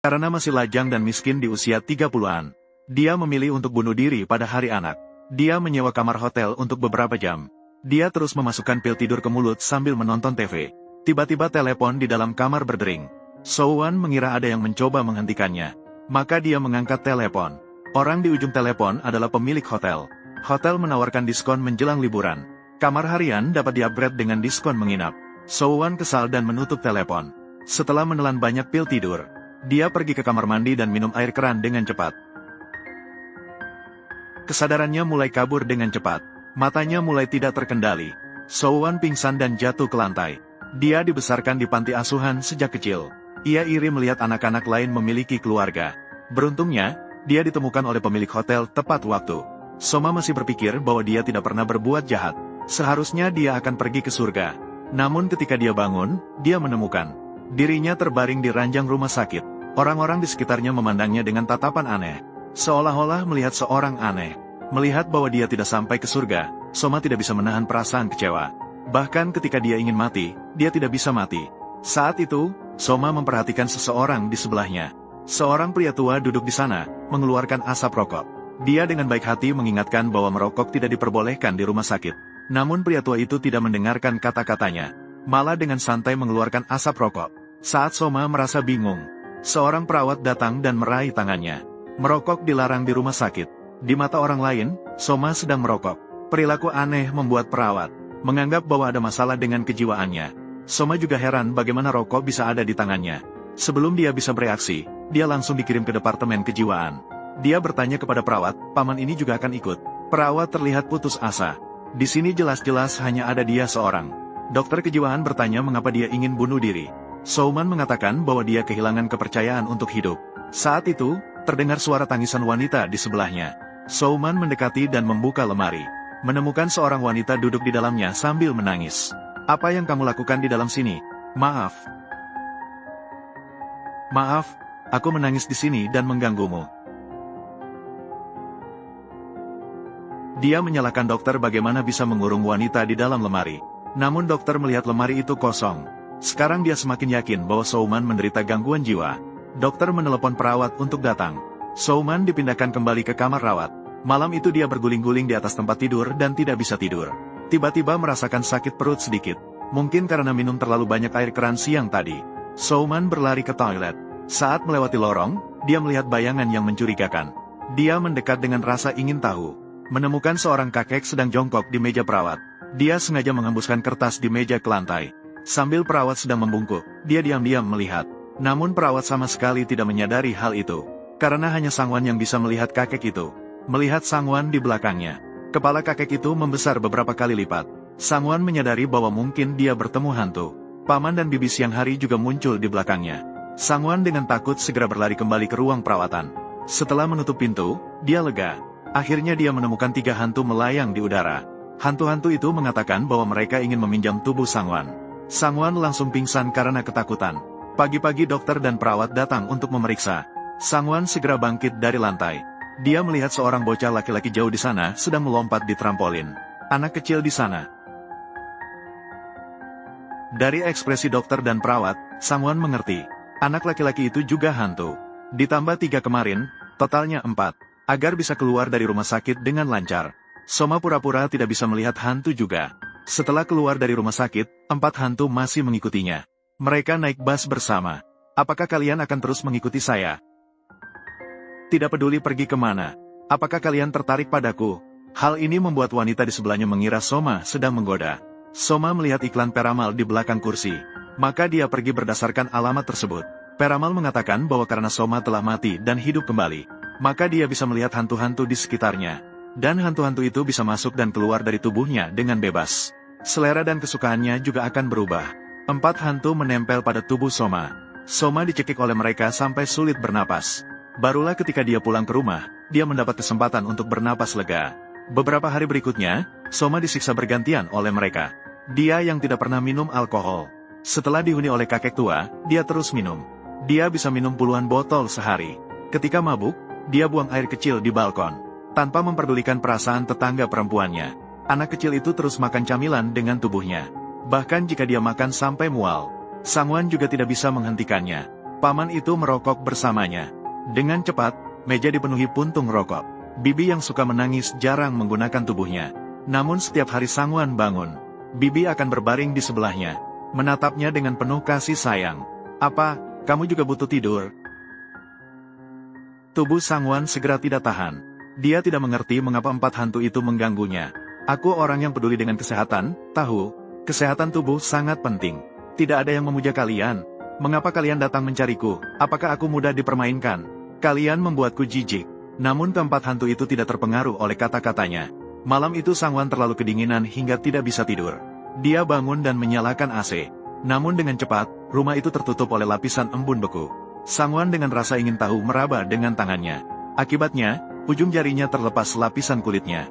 Karena masih lajang dan miskin di usia 30-an, dia memilih untuk bunuh diri pada hari anak. Dia menyewa kamar hotel untuk beberapa jam. Dia terus memasukkan pil tidur ke mulut sambil menonton TV. Tiba-tiba telepon di dalam kamar berdering. So-won mengira ada yang mencoba menghentikannya. Maka dia mengangkat telepon. Orang di ujung telepon adalah pemilik hotel. Hotel menawarkan diskon menjelang liburan. Kamar harian dapat di-upgrade dengan diskon menginap. So-won kesal dan menutup telepon. Setelah menelan banyak pil tidur, dia pergi ke kamar mandi dan minum air keran dengan cepat. Kesadarannya mulai kabur dengan cepat. Matanya mulai tidak terkendali. So-won pingsan dan jatuh ke lantai. Dia dibesarkan di panti asuhan sejak kecil. Ia iri melihat anak-anak lain memiliki keluarga. Beruntungnya, dia ditemukan oleh pemilik hotel tepat waktu. Soma masih berpikir bahwa dia tidak pernah berbuat jahat. Seharusnya dia akan pergi ke surga. Namun ketika dia bangun, dia menemukan dirinya terbaring di ranjang rumah sakit. Orang-orang di sekitarnya memandangnya dengan tatapan aneh. Seolah-olah melihat seorang aneh. Melihat bahwa dia tidak sampai ke surga, Soma tidak bisa menahan perasaan kecewa. Bahkan ketika dia ingin mati, dia tidak bisa mati. Saat itu, Soma memperhatikan seseorang di sebelahnya. Seorang pria tua duduk di sana, mengeluarkan asap rokok. Dia dengan baik hati mengingatkan bahwa merokok tidak diperbolehkan di rumah sakit. Namun pria tua itu tidak mendengarkan kata-katanya. Malah dengan santai mengeluarkan asap rokok. Saat Soma merasa bingung, seorang perawat datang dan meraih tangannya. Merokok dilarang di rumah sakit. Di mata orang lain, Soma sedang merokok. Perilaku aneh membuat perawat menganggap bahwa ada masalah dengan kejiwaannya. Soma juga heran bagaimana rokok bisa ada di tangannya. Sebelum dia bisa bereaksi, dia langsung dikirim ke departemen kejiwaan. Dia bertanya kepada perawat, paman ini juga akan ikut. Perawat terlihat putus asa. Di sini jelas-jelas hanya ada dia seorang. Dokter kejiwaan bertanya mengapa dia ingin bunuh diri. So-man mengatakan bahwa dia kehilangan kepercayaan untuk hidup. Saat itu, terdengar suara tangisan wanita di sebelahnya. So-man mendekati dan membuka lemari. Menemukan seorang wanita duduk di dalamnya sambil menangis. Apa yang kamu lakukan di dalam sini? Maaf. Maaf, aku menangis di sini dan mengganggumu. Dia menyalahkan dokter bagaimana bisa mengurung wanita di dalam lemari. Namun dokter melihat lemari itu kosong. Sekarang dia semakin yakin bahwa So-man menderita gangguan jiwa. Dokter menelepon perawat untuk datang. So-man dipindahkan kembali ke kamar rawat. Malam itu dia berguling-guling di atas tempat tidur dan tidak bisa tidur. Tiba-tiba merasakan sakit perut sedikit. Mungkin karena minum terlalu banyak air keran siang tadi. So-man berlari ke toilet. Saat melewati lorong, dia melihat bayangan yang mencurigakan. Dia mendekat dengan rasa ingin tahu. Menemukan seorang kakek sedang jongkok di meja perawat. Dia sengaja menghembuskan kertas di meja ke lantai. Sambil perawat sedang membungkuk, dia diam-diam melihat. Namun perawat sama sekali tidak menyadari hal itu. Karena hanya Sang-won yang bisa melihat kakek itu. Melihat Sang-won di belakangnya. Kepala kakek itu membesar beberapa kali lipat. Sang-won menyadari bahwa mungkin dia bertemu hantu. Paman dan bibi siang hari juga muncul di belakangnya. Sang-won dengan takut segera berlari kembali ke ruang perawatan. Setelah menutup pintu, dia lega. Akhirnya dia menemukan 3 hantu melayang di udara. Hantu-hantu itu mengatakan bahwa mereka ingin meminjam tubuh Sang-won. Sang-won langsung pingsan karena ketakutan. Pagi-pagi dokter dan perawat datang untuk memeriksa. Sang-won segera bangkit dari lantai. Dia melihat seorang bocah laki-laki jauh di sana sedang melompat di trampolin. Anak kecil di sana. Dari ekspresi dokter dan perawat, Sang-won mengerti. Anak laki-laki itu juga hantu. Ditambah 3 kemarin, totalnya 4. Agar bisa keluar dari rumah sakit dengan lancar. Soma pura-pura tidak bisa melihat hantu juga. Setelah keluar dari rumah sakit, 4 hantu masih mengikutinya. Mereka naik bus bersama. Apakah kalian akan terus mengikuti saya? Tidak peduli pergi kemana. Apakah kalian tertarik padaku? Hal ini membuat wanita di sebelahnya mengira Soma sedang menggoda. Soma melihat iklan peramal di belakang kursi. Maka dia pergi berdasarkan alamat tersebut. Peramal mengatakan bahwa karena Soma telah mati dan hidup kembali, maka dia bisa melihat hantu-hantu di sekitarnya. Dan hantu-hantu itu bisa masuk dan keluar dari tubuhnya dengan bebas. Selera dan kesukaannya juga akan berubah. 4 hantu menempel pada tubuh Soma. Soma dicekik oleh mereka sampai sulit bernapas. Barulah ketika dia pulang ke rumah, dia mendapat kesempatan untuk bernapas lega. Beberapa hari berikutnya, Soma disiksa bergantian oleh mereka. Dia yang tidak pernah minum alkohol. Setelah dihuni oleh kakek tua, dia terus minum. Dia bisa minum puluhan botol sehari. Ketika mabuk, dia buang air kecil di balkon. Tanpa memperdulikan perasaan tetangga perempuannya. Anak kecil itu terus makan camilan dengan tubuhnya. Bahkan jika dia makan sampai mual, Sang-won juga tidak bisa menghentikannya. Paman itu merokok bersamanya. Dengan cepat, meja dipenuhi puntung rokok. Bibi yang suka menangis jarang menggunakan tubuhnya. Namun setiap hari Sangwan bangun, Bibi akan berbaring di sebelahnya, menatapnya dengan penuh kasih sayang. "Apa, kamu juga butuh tidur?" Tubuh Sangwan segera tidak tahan. Dia tidak mengerti mengapa 4 hantu itu mengganggunya. "Aku orang yang peduli dengan kesehatan, tahu. Kesehatan tubuh sangat penting. Tidak ada yang memuja kalian. Mengapa kalian datang mencariku? Apakah aku mudah dipermainkan? Kalian membuatku jijik." Namun keempat hantu itu tidak terpengaruh oleh kata-katanya. Malam itu Sangwan terlalu kedinginan hingga tidak bisa tidur. Dia bangun dan menyalakan AC. Namun dengan cepat, rumah itu tertutup oleh lapisan embun beku. Sangwan dengan rasa ingin tahu meraba dengan tangannya. Akibatnya, ujung jarinya terlepas lapisan kulitnya.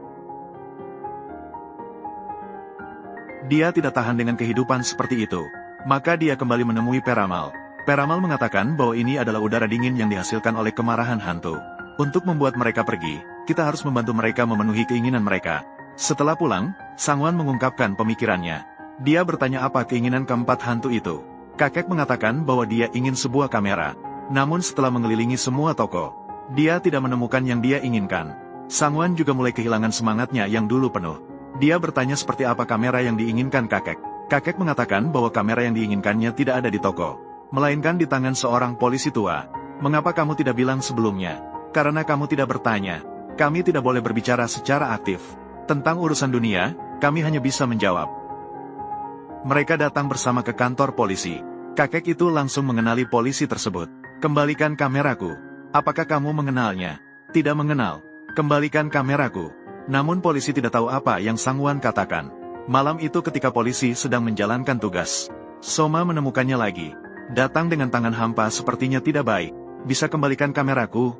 Dia tidak tahan dengan kehidupan seperti itu. Maka dia kembali menemui Peramal. Peramal mengatakan bahwa ini adalah udara dingin yang dihasilkan oleh kemarahan hantu. Untuk membuat mereka pergi, kita harus membantu mereka memenuhi keinginan mereka. Setelah pulang, Sangwan mengungkapkan pemikirannya. Dia bertanya apa keinginan keempat hantu itu. Kakek mengatakan bahwa dia ingin sebuah kamera. Namun setelah mengelilingi semua toko, dia tidak menemukan yang dia inginkan. Sangwan juga mulai kehilangan semangatnya yang dulu penuh. Dia bertanya seperti apa kamera yang diinginkan kakek. Kakek mengatakan bahwa kamera yang diinginkannya tidak ada di toko, melainkan di tangan seorang polisi tua. "Mengapa kamu tidak bilang sebelumnya? Karena kamu tidak bertanya. Kami tidak boleh berbicara secara aktif. Tentang urusan dunia, kami hanya bisa menjawab." Mereka datang bersama ke kantor polisi. Kakek itu langsung mengenali polisi tersebut. "Kembalikan kameraku." "Apakah kamu mengenalnya?" "Tidak mengenal." "Kembalikan kameraku." Namun polisi tidak tahu apa yang Sangwan katakan. Malam itu ketika polisi sedang menjalankan tugas, Soma menemukannya lagi. Datang dengan tangan hampa sepertinya tidak baik. "Bisa kembalikan kameraku?"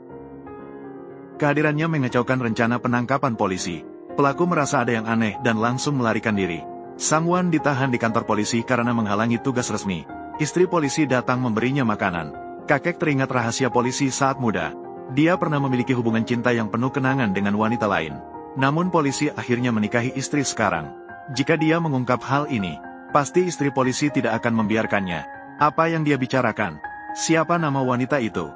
Kehadirannya mengacaukan rencana penangkapan polisi. Pelaku merasa ada yang aneh dan langsung melarikan diri. Sangwan ditahan di kantor polisi karena menghalangi tugas resmi. Istri polisi datang memberinya makanan. Kakek teringat rahasia polisi saat muda. Dia pernah memiliki hubungan cinta yang penuh kenangan dengan wanita lain. Namun polisi akhirnya menikahi istri sekarang. Jika dia mengungkap hal ini, pasti istri polisi tidak akan membiarkannya. Apa yang dia bicarakan? Siapa nama wanita itu?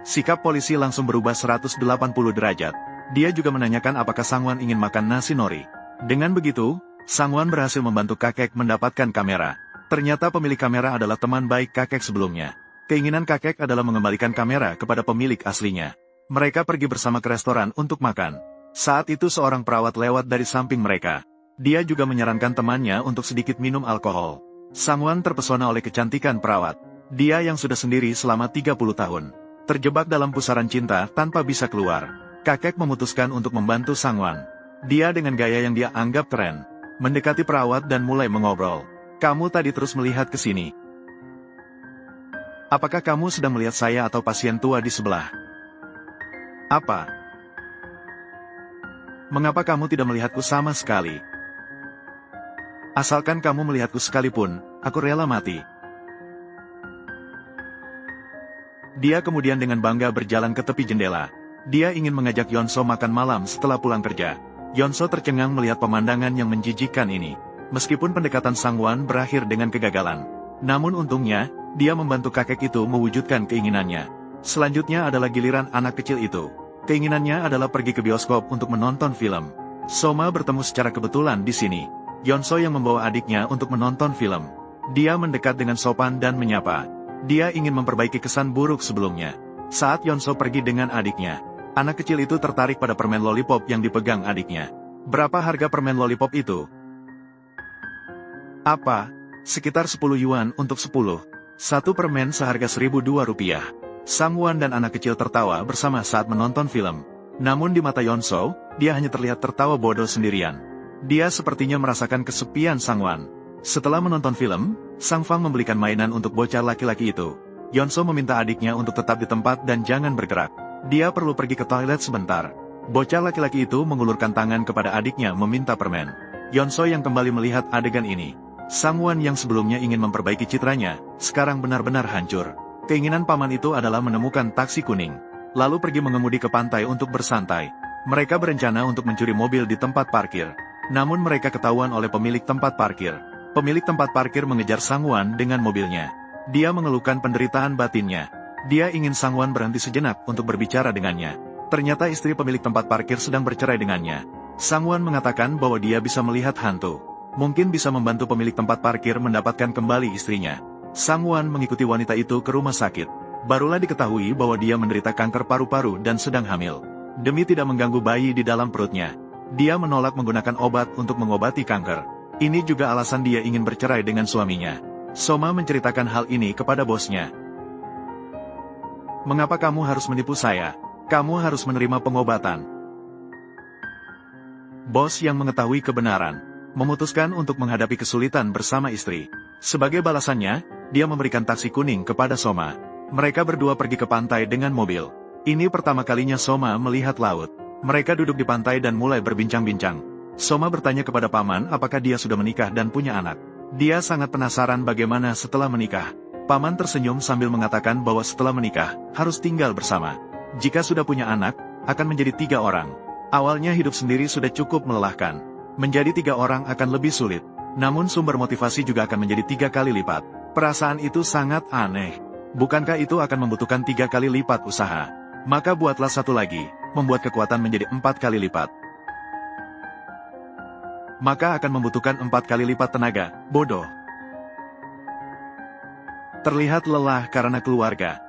Sikap polisi langsung berubah 180 derajat. Dia juga menanyakan apakah Sangwan ingin makan nasi nori. Dengan begitu, Sangwan berhasil membantu kakek mendapatkan kamera. Ternyata pemilik kamera adalah teman baik kakek sebelumnya. Keinginan kakek adalah mengembalikan kamera kepada pemilik aslinya. Mereka pergi bersama ke restoran untuk makan. Saat itu seorang perawat lewat dari samping mereka. Dia juga menyarankan temannya untuk sedikit minum alkohol. Sangwan terpesona oleh kecantikan perawat. Dia yang sudah sendiri selama 30 tahun. Terjebak dalam pusaran cinta tanpa bisa keluar. Kakek memutuskan untuk membantu Sangwan. Dia dengan gaya yang dia anggap keren, mendekati perawat dan mulai mengobrol. "Kamu tadi terus melihat ke sini. Apakah kamu sedang melihat saya atau pasien tua di sebelah? Apa? Mengapa kamu tidak melihatku sama sekali? Asalkan kamu melihatku sekalipun, aku rela mati." Dia kemudian dengan bangga berjalan ke tepi jendela. Dia ingin mengajak Yonso makan malam setelah pulang kerja. Yonso tercengang melihat pemandangan yang menjijikkan ini. Meskipun pendekatan Sangwan berakhir dengan kegagalan, namun untungnya, dia membantu kakek itu mewujudkan keinginannya. Selanjutnya adalah giliran anak kecil itu. Keinginannya adalah pergi ke bioskop untuk menonton film. Soma bertemu secara kebetulan di sini. Yonso yang membawa adiknya untuk menonton film. Dia mendekat dengan sopan dan menyapa. Dia ingin memperbaiki kesan buruk sebelumnya. Saat Yonso pergi dengan adiknya, anak kecil itu tertarik pada permen lollipop yang dipegang adiknya. "Berapa harga permen lollipop itu?" "Apa? Sekitar 10 yuan untuk 10. Satu permen seharga 1.002 rupiah." Sangwan dan anak kecil tertawa bersama saat menonton film. Namun di mata Yonso, dia hanya terlihat tertawa bodoh sendirian. Dia sepertinya merasakan kesepian Sangwan. Setelah menonton film, Sang Fang membelikan mainan untuk bocah laki-laki itu. Yonso meminta adiknya untuk tetap di tempat dan jangan bergerak. Dia perlu pergi ke toilet sebentar. Bocah laki-laki itu mengulurkan tangan kepada adiknya meminta permen. Yonso yang kembali melihat adegan ini. Sangwan yang sebelumnya ingin memperbaiki citranya, sekarang benar-benar hancur. Keinginan paman itu adalah menemukan taksi kuning, lalu pergi mengemudi ke pantai untuk bersantai. Mereka berencana untuk mencuri mobil di tempat parkir. Namun mereka ketahuan oleh pemilik tempat parkir. Pemilik tempat parkir mengejar Sangwan dengan mobilnya. Dia mengeluhkan penderitaan batinnya. Dia ingin Sangwon berhenti sejenak untuk berbicara dengannya. Ternyata istri pemilik tempat parkir sedang bercerai dengannya. Sangwon mengatakan bahwa dia bisa melihat hantu. Mungkin bisa membantu pemilik tempat parkir mendapatkan kembali istrinya. Sangwon mengikuti wanita itu ke rumah sakit. Barulah diketahui bahwa dia menderita kanker paru-paru dan sedang hamil. Demi tidak mengganggu bayi di dalam perutnya, dia menolak menggunakan obat untuk mengobati kanker. Ini juga alasan dia ingin bercerai dengan suaminya. Soma menceritakan hal ini kepada bosnya. "Mengapa kamu harus menipu saya? Kamu harus menerima pengobatan." Bos yang mengetahui kebenaran, memutuskan untuk menghadapi kesulitan bersama istri. Sebagai balasannya, dia memberikan taksi kuning kepada Soma. Mereka berdua pergi ke pantai dengan mobil. Ini pertama kalinya Soma melihat laut. Mereka duduk di pantai dan mulai berbincang-bincang. Soma bertanya kepada paman apakah dia sudah menikah dan punya anak. Dia sangat penasaran bagaimana setelah menikah. Paman tersenyum sambil mengatakan bahwa setelah menikah, harus tinggal bersama. Jika sudah punya anak, akan menjadi 3 orang. Awalnya hidup sendiri sudah cukup melelahkan. Menjadi 3 orang akan lebih sulit. Namun sumber motivasi juga akan menjadi 3 kali lipat. Perasaan itu sangat aneh. Bukankah itu akan membutuhkan 3 kali lipat usaha? Maka buatlah satu lagi, membuat kekuatan menjadi 4 kali lipat. Maka akan membutuhkan 4 kali lipat tenaga, bodoh. Terlihat lelah karena keluarga.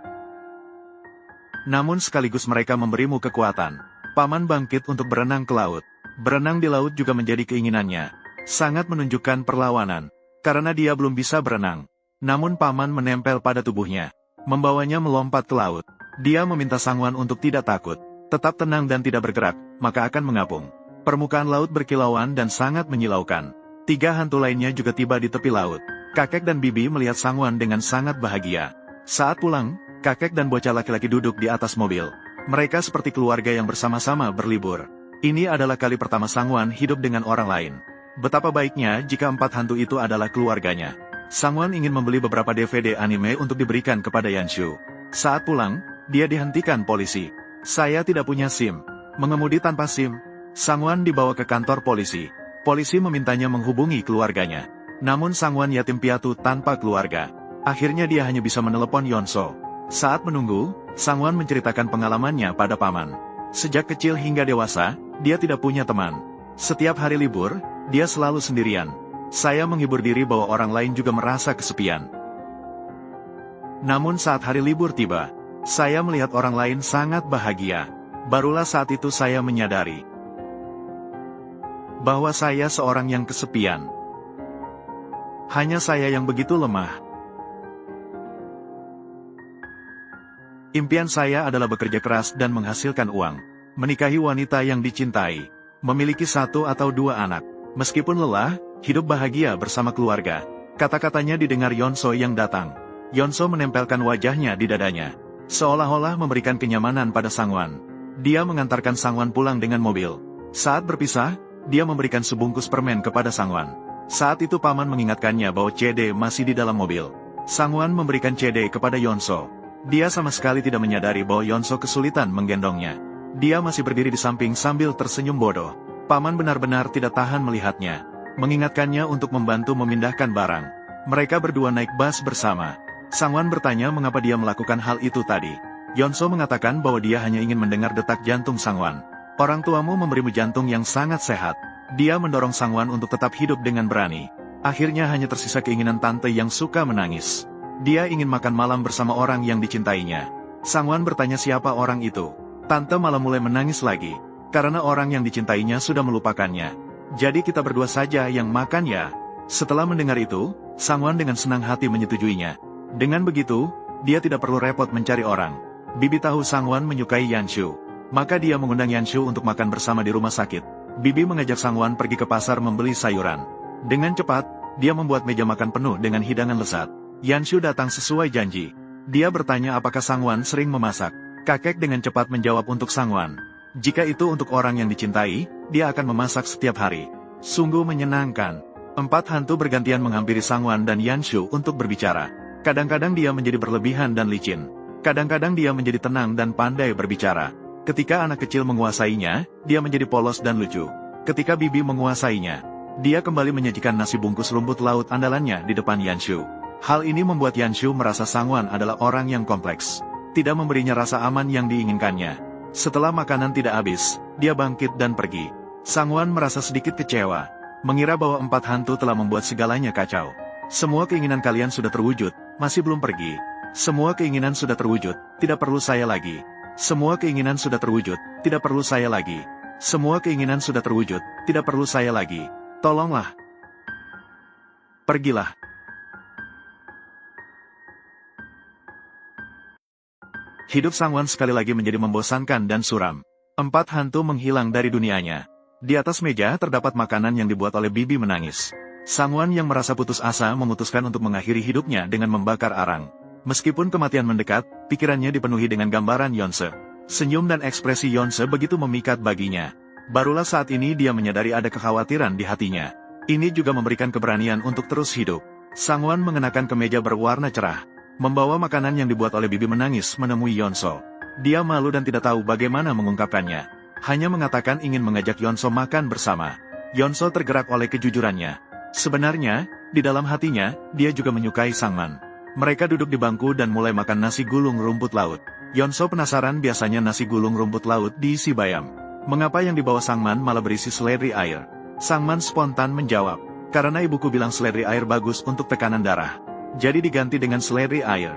Namun sekaligus mereka memberimu kekuatan. Paman bangkit untuk berenang ke laut. Berenang di laut juga menjadi keinginannya. Sangat menunjukkan perlawanan. Karena dia belum bisa berenang. Namun paman menempel pada tubuhnya. Membawanya melompat ke laut. Dia meminta Sangwon untuk tidak takut. Tetap tenang dan tidak bergerak, maka akan mengapung. Permukaan laut berkilauan dan sangat menyilaukan. 3 hantu lainnya juga tiba di tepi laut. Kakek dan bibi melihat Sangwon dengan sangat bahagia. Saat pulang, kakek dan bocah laki-laki duduk di atas mobil. Mereka seperti keluarga yang bersama-sama berlibur. Ini adalah kali pertama Sangwon hidup dengan orang lain. Betapa baiknya jika 4 hantu itu adalah keluarganya. Sangwon ingin membeli beberapa DVD anime untuk diberikan kepada Yanshu. Saat pulang, dia dihentikan polisi. "Saya tidak punya SIM." Mengemudi tanpa SIM, Sangwon dibawa ke kantor polisi. Polisi memintanya menghubungi keluarganya. Namun Sangwon yatim piatu tanpa keluarga. Akhirnya dia hanya bisa menelepon Yonso. Saat menunggu, Sangwon menceritakan pengalamannya pada paman. Sejak kecil hingga dewasa, dia tidak punya teman. Setiap hari libur, dia selalu sendirian. "Saya menghibur diri bahwa orang lain juga merasa kesepian. Namun saat hari libur tiba, saya melihat orang lain sangat bahagia. Barulah saat itu saya menyadari bahwa saya seorang yang kesepian. Hanya saya yang begitu lemah. Impian saya adalah bekerja keras dan menghasilkan uang, menikahi wanita yang dicintai, memiliki 1 atau 2 anak. Meskipun lelah, hidup bahagia bersama keluarga." Kata-katanya didengar Yonso yang datang. Yonso menempelkan wajahnya di dadanya, seolah-olah memberikan kenyamanan pada Sangwon. Dia mengantarkan Sangwon pulang dengan mobil. Saat berpisah, dia memberikan sebungkus permen kepada Sangwon. Saat itu paman mengingatkannya bahwa CD masih di dalam mobil. Sangwon memberikan CD kepada Yonso. Dia sama sekali tidak menyadari bahwa Yonso kesulitan menggendongnya. Dia masih berdiri di samping sambil tersenyum bodoh. Paman benar-benar tidak tahan melihatnya. Mengingatkannya untuk membantu memindahkan barang. Mereka berdua naik bus bersama. Sangwon bertanya mengapa dia melakukan hal itu tadi. Yonso mengatakan bahwa dia hanya ingin mendengar detak jantung Sangwon. "Orang tuamu memberimu jantung yang sangat sehat." Dia mendorong Sangwon untuk tetap hidup dengan berani. Akhirnya hanya tersisa keinginan tante yang suka menangis. Dia ingin makan malam bersama orang yang dicintainya. Sangwon bertanya siapa orang itu. Tante malah mulai menangis lagi. Karena orang yang dicintainya sudah melupakannya. "Jadi kita berdua saja yang makan ya?" Setelah mendengar itu, Sangwon dengan senang hati menyetujuinya. Dengan begitu, dia tidak perlu repot mencari orang. Bibi tahu Sangwon menyukai Yanshu. Maka dia mengundang Yanshu untuk makan bersama di rumah sakit. Bibi mengajak Sangwon pergi ke pasar membeli sayuran. Dengan cepat, dia membuat meja makan penuh dengan hidangan lezat. Yanshu datang sesuai janji. Dia bertanya apakah Sangwon sering memasak. Kakek dengan cepat menjawab untuk Sangwon. Jika itu untuk orang yang dicintai, dia akan memasak setiap hari. Sungguh menyenangkan. 4 hantu bergantian menghampiri Sangwon dan Yanshu untuk berbicara. Kadang-kadang dia menjadi berlebihan dan licin. Kadang-kadang dia menjadi tenang dan pandai berbicara. Ketika anak kecil menguasainya, dia menjadi polos dan lucu. Ketika bibi menguasainya, dia kembali menyajikan nasi bungkus rumput laut andalannya di depan Yanshu. Hal ini membuat Yanshu merasa Sangwon adalah orang yang kompleks. Tidak memberinya rasa aman yang diinginkannya. Setelah makanan tidak habis, dia bangkit dan pergi. Sangwon merasa sedikit kecewa. Mengira bahwa 4 hantu telah membuat segalanya kacau. Semua keinginan kalian sudah terwujud, masih belum pergi. Semua keinginan sudah terwujud, tidak perlu saya lagi. Semua keinginan sudah terwujud, tidak perlu saya lagi. Semua keinginan sudah terwujud, tidak perlu saya lagi. Tolonglah. Pergilah. Hidup Sangwon sekali lagi menjadi membosankan dan suram. 4 hantu menghilang dari dunianya. Di atas meja terdapat makanan yang dibuat oleh bibi menangis. Sangwon yang merasa putus asa memutuskan untuk mengakhiri hidupnya dengan membakar arang. Meskipun kematian mendekat, pikirannya dipenuhi dengan gambaran Yonse. Senyum dan ekspresi Yonse begitu memikat baginya. Barulah saat ini dia menyadari ada kekhawatiran di hatinya. Ini juga memberikan keberanian untuk terus hidup. Sangwon mengenakan kemeja berwarna cerah. Membawa makanan yang dibuat oleh bibi menangis menemui Yonso. Dia malu dan tidak tahu bagaimana mengungkapkannya. Hanya mengatakan ingin mengajak Yonso makan bersama. Yonso tergerak oleh kejujurannya. Sebenarnya, di dalam hatinya, dia juga menyukai Sangman. Mereka duduk di bangku dan mulai makan nasi gulung rumput laut. Yonso penasaran biasanya nasi gulung rumput laut diisi bayam. Mengapa yang dibawa Sangman malah berisi seledri air? Sangman spontan menjawab, karena ibuku bilang seledri air bagus untuk tekanan darah. Jadi diganti dengan seledri air.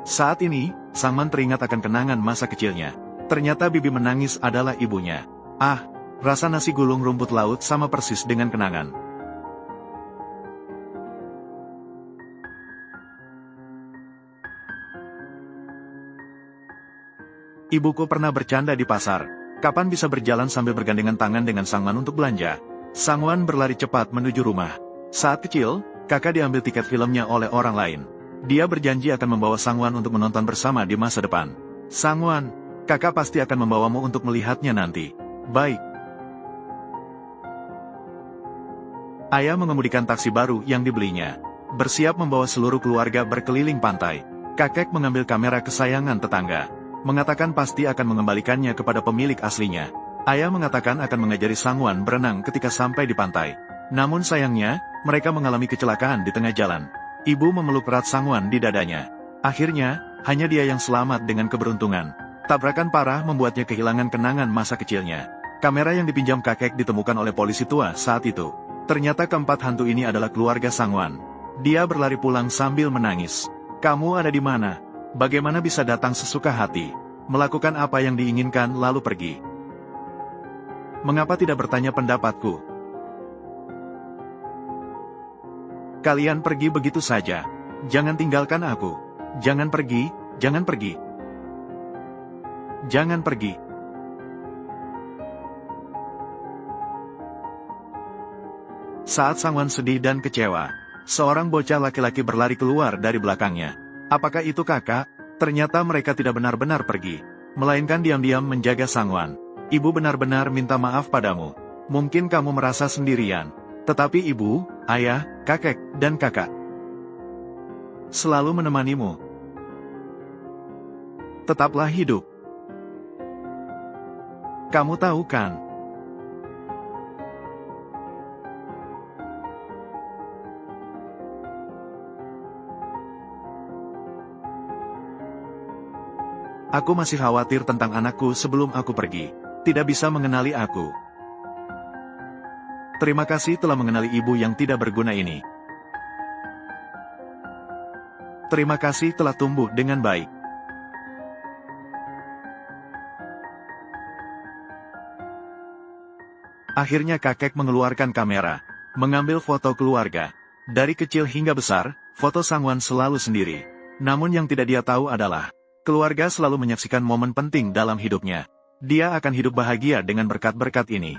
Saat ini, Sangman teringat akan kenangan masa kecilnya. Ternyata bibi menangis adalah ibunya. Ah, rasa nasi gulung rumput laut sama persis dengan kenangan. Ibuku pernah bercanda di pasar. Kapan bisa berjalan sambil bergandengan tangan dengan Sangman untuk belanja? Sangwon berlari cepat menuju rumah. Saat kecil, kakak diambil tiket filmnya oleh orang lain. Dia berjanji akan membawa Sangwon untuk menonton bersama di masa depan. Sangwon, kakak pasti akan membawamu untuk melihatnya nanti. Baik. Ayah mengemudikan taksi baru yang dibelinya. Bersiap membawa seluruh keluarga berkeliling pantai. Kakek mengambil kamera kesayangan tetangga. Mengatakan pasti akan mengembalikannya kepada pemilik aslinya. Ayah mengatakan akan mengajari Sangwon berenang ketika sampai di pantai. Namun sayangnya, mereka mengalami kecelakaan di tengah jalan. Ibu memeluk erat Sangwon di dadanya. Akhirnya, hanya dia yang selamat dengan keberuntungan. Tabrakan parah membuatnya kehilangan kenangan masa kecilnya. Kamera yang dipinjam kakek ditemukan oleh polisi tua saat itu. Ternyata keempat hantu ini adalah keluarga Sangwon. Dia berlari pulang sambil menangis. Kamu ada di mana? Bagaimana bisa datang sesuka hati? Melakukan apa yang diinginkan lalu pergi? Mengapa tidak bertanya pendapatku? Kalian pergi begitu saja. Jangan tinggalkan aku. Jangan pergi, jangan pergi. Jangan pergi. Saat Sangwon sedih dan kecewa, seorang bocah laki-laki berlari keluar dari belakangnya. Apakah itu kakak? Ternyata mereka tidak benar-benar pergi, melainkan diam-diam menjaga Sangwon. Ibu benar-benar minta maaf padamu. Mungkin kamu merasa sendirian. Tetapi ibu, ayah, kakek, dan kakak selalu menemanimu. Tetaplah hidup. Kamu tahu kan? Aku masih khawatir tentang anakku sebelum aku pergi. Tidak bisa mengenali aku. Terima kasih telah mengenali ibu yang tidak berguna ini. Terima kasih telah tumbuh dengan baik. Akhirnya kakek mengeluarkan kamera, mengambil foto keluarga. Dari kecil hingga besar, foto Sangwon selalu sendiri. Namun yang tidak dia tahu adalah, keluarga selalu menyaksikan momen penting dalam hidupnya. Dia akan hidup bahagia dengan berkat-berkat ini.